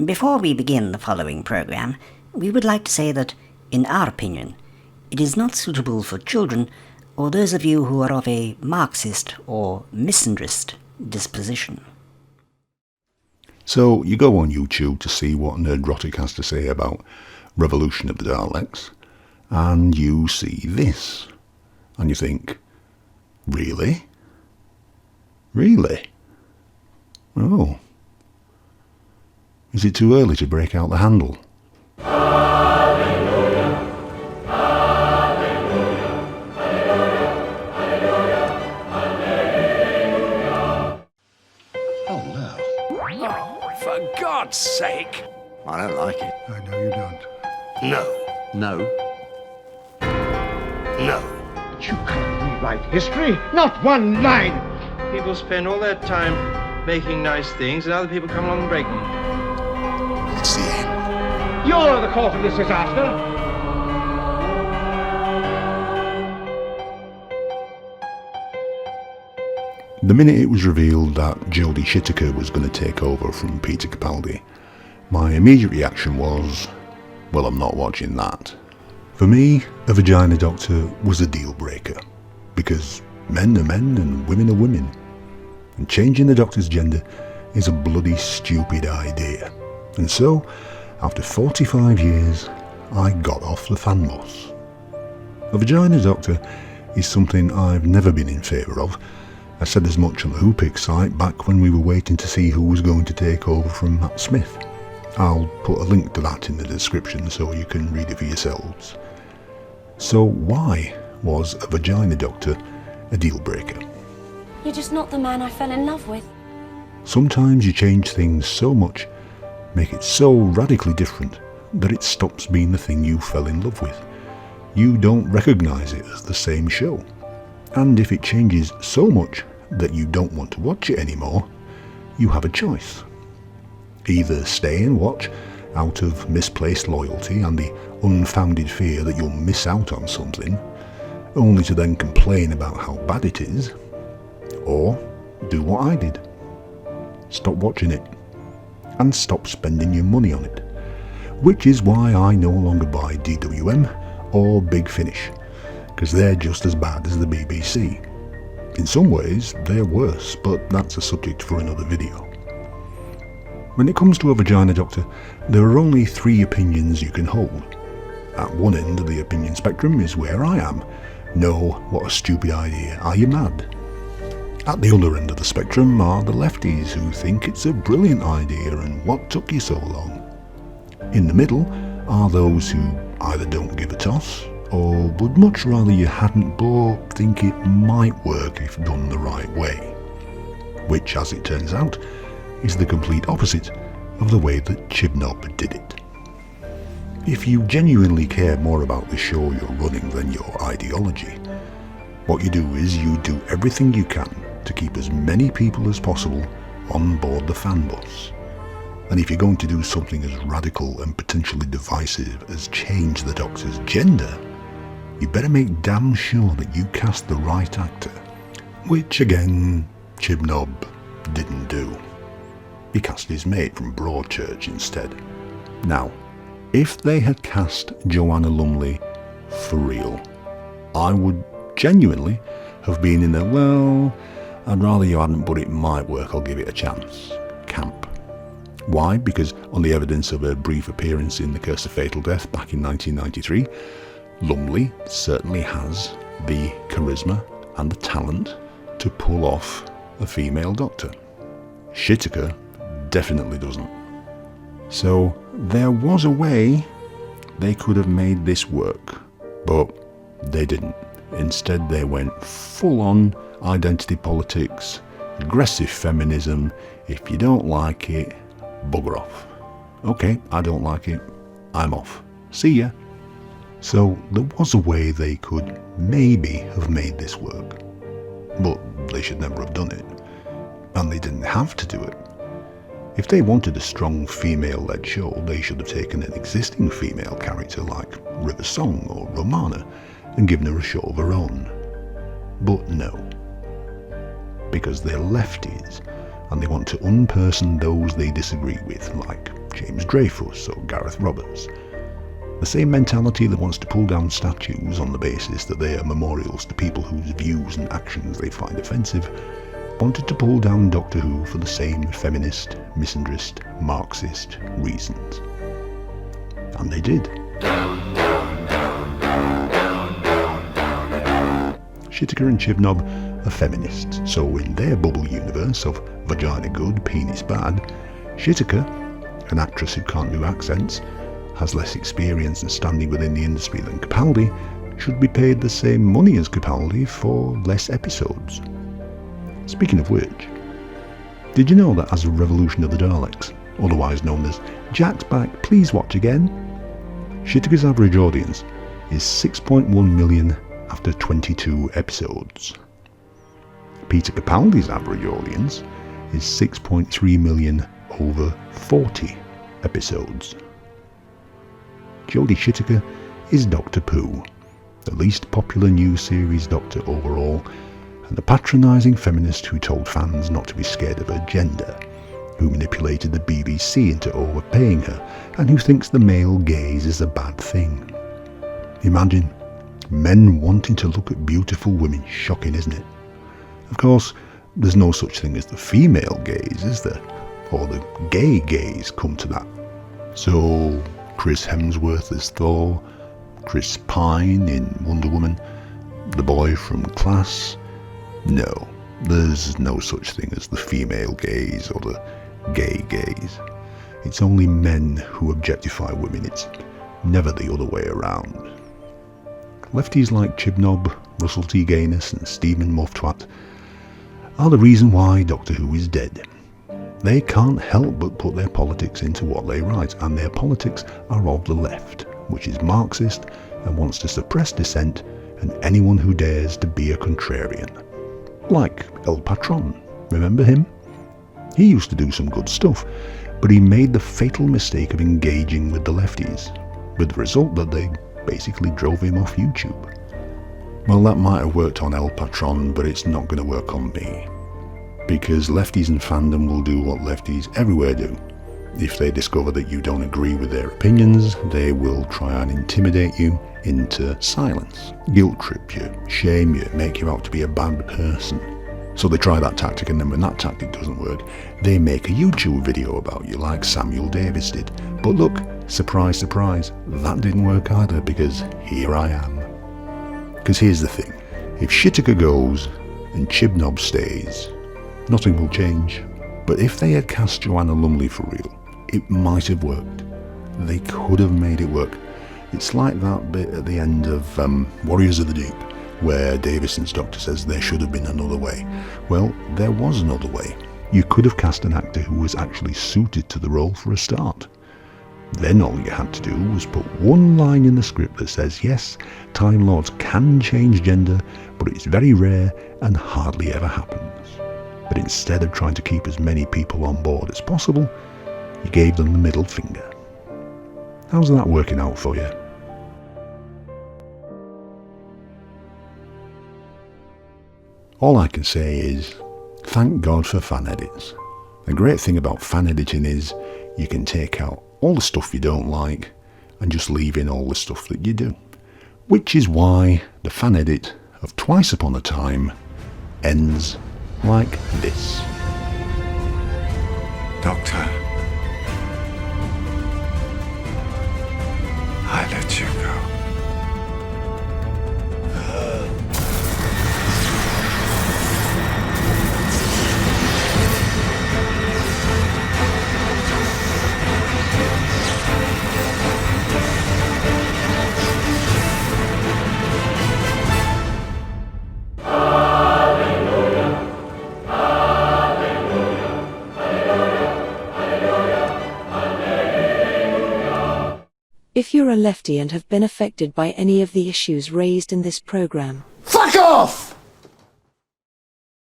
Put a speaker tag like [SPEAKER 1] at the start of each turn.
[SPEAKER 1] Before we begin the following program, we would like to say that, in our opinion, it is not suitable for children or those of you who are of a Marxist or misandrist disposition.
[SPEAKER 2] So you go on YouTube to see what Nerdrotic has to say about Revolution of the Daleks, and you see this, and you think, really? Really? Oh. Is it too early to break out the handle?
[SPEAKER 3] For God's sake!
[SPEAKER 4] I don't like it.
[SPEAKER 5] I know you don't.
[SPEAKER 3] No.
[SPEAKER 4] No.
[SPEAKER 3] No.
[SPEAKER 6] But you can't rewrite history. Not one line.
[SPEAKER 7] People spend all their time making nice things, and other people come along and break them.
[SPEAKER 4] It's the end.
[SPEAKER 6] You're the cause of this disaster.
[SPEAKER 2] The minute it was revealed that Jodie Shittaker was going to take over from Peter Capaldi, my immediate reaction was, well, I'm not watching that. For me, a vagina doctor was a deal breaker, because men are men and women are women, and changing the doctor's gender is a bloody stupid idea. And so, after 45 years, I got off the fan bus. A vagina doctor is something I've never been in favour of. I said as much on the Whopix site back when we were waiting to see who was going to take over from Matt Smith. I'll put a link to that in the description so you can read it for yourselves. So why was a vagina doctor a deal breaker?
[SPEAKER 8] You're just not the man I fell in love with.
[SPEAKER 2] Sometimes you change things so much, make it so radically different, that it stops being the thing you fell in love with. You don't recognise it as the same show. And if it changes so much that you don't want to watch it anymore, you have a choice. Either stay and watch out of misplaced loyalty and the unfounded fear that you'll miss out on something, only to then complain about how bad it is, or do what I did. Stop watching it, and stop spending your money on it. Which is why I no longer buy DWM or Big Finish, because they're just as bad as the BBC. In some ways, they're worse, but that's a subject for another video. When it comes to a vagina doctor, there are only 3 opinions you can hold. At one end of the opinion spectrum is where I am. No, what a stupid idea, are you mad? At the other end of the spectrum are the lefties who think it's a brilliant idea and what took you so long. In the middle are those who either don't give a toss, or would much rather you hadn't but think it might work if done the right way. Which, as it turns out, is the complete opposite of the way that Chibnall did it. If you genuinely care more about the show you're running than your ideology, what you do is you do everything you can to keep as many people as possible on board the fan bus. And if you're going to do something as radical and potentially divisive as change the Doctor's gender, you better make damn sure that you cast the right actor. Which again, Chibnall didn't do. He cast his mate from Broadchurch instead. Now, if they had cast Joanna Lumley for real, I would genuinely have been in the, well, I'd rather you hadn't, but it might work, I'll give it a chance camp. Why? Because on the evidence of a brief appearance in The Curse of Fatal Death back in 1993, Lumley certainly has the charisma and the talent to pull off a female doctor. Shittaker definitely doesn't. So there was a way they could have made this work, but they didn't. Instead they went full on identity politics, aggressive feminism. If you don't like it, bugger off. Okay, I don't like it, I'm off. See ya. So there was a way they could maybe have made this work, but they should never have done it, and they didn't have to do it. If they wanted a strong female-led show, they should have taken an existing female character like River Song or Romana and given her a show of her own. But no, because they're lefties and they want to unperson those they disagree with, like James Dreyfus or Gareth Roberts. The same mentality that wants to pull down statues on the basis that they are memorials to people whose views and actions they find offensive, wanted to pull down Doctor Who for the same feminist, misandrist, Marxist reasons. And they did. Shittaker and Chibnall are feminists, so in their bubble universe of vagina good, penis bad, Shittaker, an actress who can't do accents, has less experience and standing within the industry than Capaldi, should be paid the same money as Capaldi for less episodes. Speaking of which, did you know that as a Revolution of the Daleks, otherwise known as Jack's Back, Please Watch Again, Shittaker's average audience is 6.1 million after 22 episodes. Peter Capaldi's average audience is 6.3 million over 40 episodes. Jodie Shittaker is Dr. Pooh, the least popular new series Doctor overall, and the patronising feminist who told fans not to be scared of her gender, who manipulated the BBC into overpaying her, and who thinks the male gaze is a bad thing. Imagine, men wanting to look at beautiful women. Shocking, isn't it? Of course, there's no such thing as the female gaze, is there? Or the gay gaze, come to that. So, Chris Hemsworth as Thor, Chris Pine in Wonder Woman, the boy from Class. No, there's no such thing as the female gaze or the gay gaze. It's only men who objectify women, it's never the other way around. Lefties like Chibnall, Russell T Gaynor and Stephen Mufftwat are the reason why Doctor Who is dead. They can't help but put their politics into what they write, and their politics are of the left, which is Marxist and wants to suppress dissent and anyone who dares to be a contrarian. Like El Patron, remember him? He used to do some good stuff, but he made the fatal mistake of engaging with the lefties, with the result that they basically drove him off YouTube. Well, that might have worked on El Patron, but it's not going to work on me. Because lefties and fandom will do what lefties everywhere do. If they discover that you don't agree with their opinions, they will try and intimidate you into silence, guilt trip you, shame you, make you out to be a bad person. So they try that tactic, and then when that tactic doesn't work, they make a YouTube video about you like Samuel Davis did. But look, surprise, surprise, that didn't work either, because here I am. Because here's the thing, if Shittaker goes and Chibnall stays, nothing will change. But if they had cast Joanna Lumley for real, it might have worked. They could have made it work. It's like that bit at the end of Warriors of the Deep, where Davison's doctor says there should have been another way. Well, there was another way. You could have cast an actor who was actually suited to the role for a start. Then all you had to do was put one line in the script that says, yes, Time Lords can change gender, but it's very rare and hardly ever happens. But instead of trying to keep as many people on board as possible, you gave them the middle finger. How's that working out for you? All I can say is, thank God for fan edits. The great thing about fan editing is you can take out all the stuff you don't like and just leave in all the stuff that you do. Which is why the fan edit of Twice Upon a Time ends like this.
[SPEAKER 3] Doctor, I let you go.
[SPEAKER 5] If you're a lefty and have been affected by any of the issues raised in this program,
[SPEAKER 4] Fuck off!